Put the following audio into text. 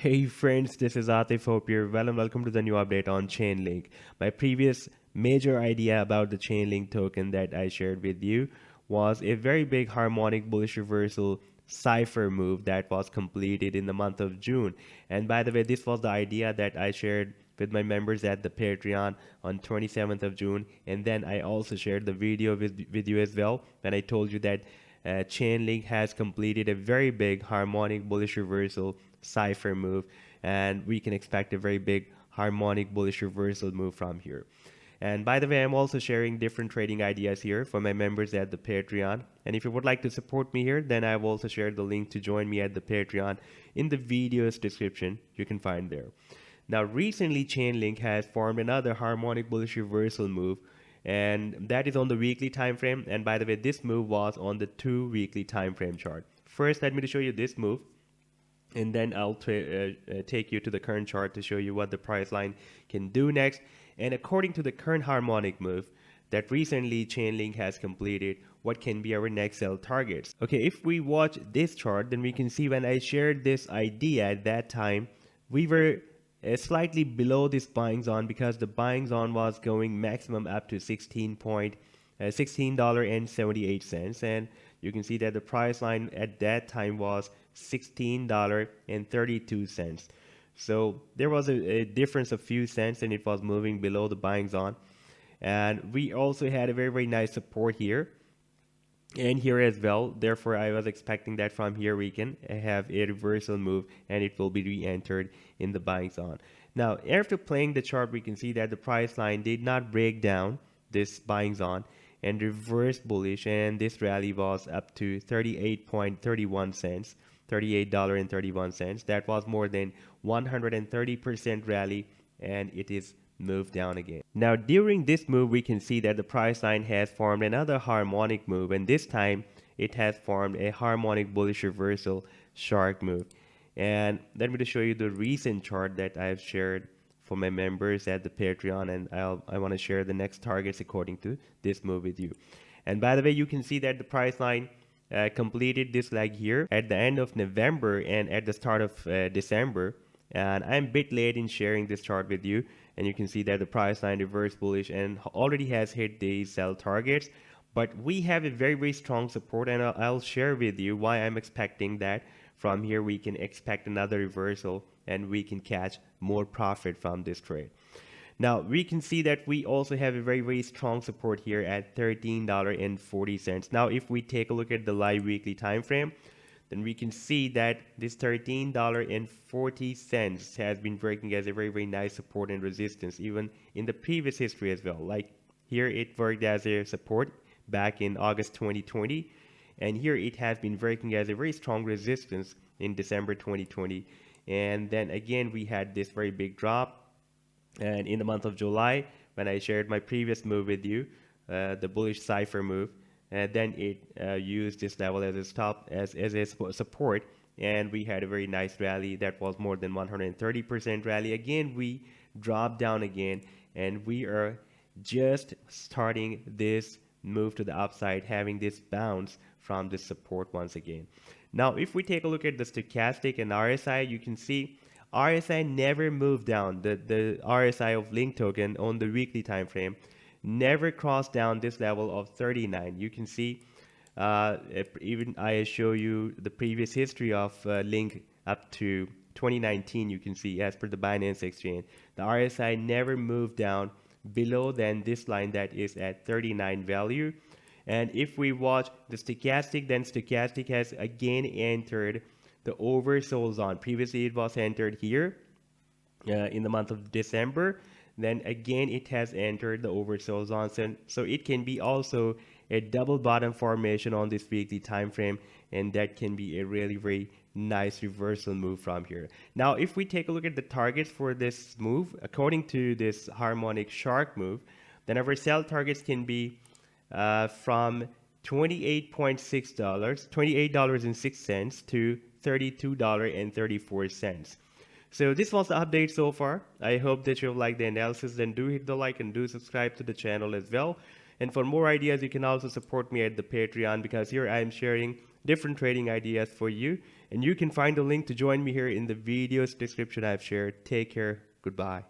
Hey friends, this is Atif. Hope you're well and welcome to the new update on Chainlink. My previous major idea about the Chainlink token that I shared with you was a very big harmonic bullish reversal Cypher move that was completed in the month of June. And by the way, this was the idea that I shared with my members at the Patreon on 27th of June. And then I also shared the video with you as well when I told you that Chainlink has completed a very big harmonic bullish reversal Cypher move, and we can expect a very big harmonic bullish reversal move from here. And by the way, I'm also sharing different trading ideas here for my members at the Patreon. And if you would like to support me here, then I've also shared the link to join me at the Patreon in the video's description. You can find there. Now, recently, Chainlink has formed another harmonic bullish reversal move, and that is on the weekly time frame. And by the way, this move was on the 2 weekly time frame chart. First, let me show you this move, and then I'll take you to the current chart to show you what the price line can do next. And according to the current harmonic move that recently Chainlink has completed, what can be our next sell targets? Okay, if we watch this chart, then we can see when I shared this idea at that time, we were slightly below this buying zone because the buying zone was going maximum up to $16.78, and you can see that the price line at that time was $16.32. So there was a difference of few cents, and it was moving below the buying zone. And we also had a very nice support here and here as well. Therefore, I was expecting that from here we can have a reversal move and it will be re-entered in the buying zone. Now, after playing the chart, we can see that the price line did not break down this buying zone and reversed bullish, and this rally was up to 38.31 cents, $38.31. That was more than 130% rally, and it is move down again. Now, during this move, we can see that the price line has formed another harmonic move, and this time it has formed a harmonic bullish reversal shark move. And let me just show you the recent chart that I have shared for my members at the Patreon, and I want to share the next targets according to this move with you. And by the way, you can see that the price line completed this leg here at the end of November and at the start of December. And I'm a bit late in sharing this chart with you, and you can see that the price line reversed bullish and already has hit the sell targets. But we have a very strong support, and I'll share with you why I'm expecting that from here we can expect another reversal and we can catch more profit from this trade. Now, we can see that we also have a very strong support here at $13.40. Now, if we take a look at the live weekly time frame, then we can see that this $13.40 has been working as a very nice support and resistance, even in the previous history as well. Like here, it worked as a support back in August 2020, and here it has been working as a very strong resistance in December 2020. And then again, we had this very big drop, and in the month of July, when I shared my previous move with you, the bullish Cypher move, and then it used this level as a stop, as a support, and we had a very nice rally that was more than 130% rally. Again, we dropped down again, and we are just starting this move to the upside, having this bounce from this support once again. Now, if we take a look at the stochastic and RSI, you can see RSI never moved down. The RSI of Link token on the weekly time frame never crossed down this level of 39. You can see even I show you the previous history of Link up to 2019. You can see as per the Binance exchange, the RSI never moved down below than this line that is at 39 value. And if we watch the stochastic, then stochastic has again entered the oversold zone. Previously it was entered here in the month of December. Then again it has entered the oversold zone, so it can be also a double bottom formation on this weekly time frame, and that can be a really very nice reversal move from here. Now, if we take a look at the targets for this move, according to this harmonic shark move, then our sell targets can be from $28.6 to $32.34. So this was the update so far. I hope that you've liked the analysis. Then do hit the like and do subscribe to the channel as well. And for more ideas, you can also support me at the Patreon, because here I am sharing different trading ideas for you. And you can find the link to join me here in the video's description I've shared. Take care. Goodbye.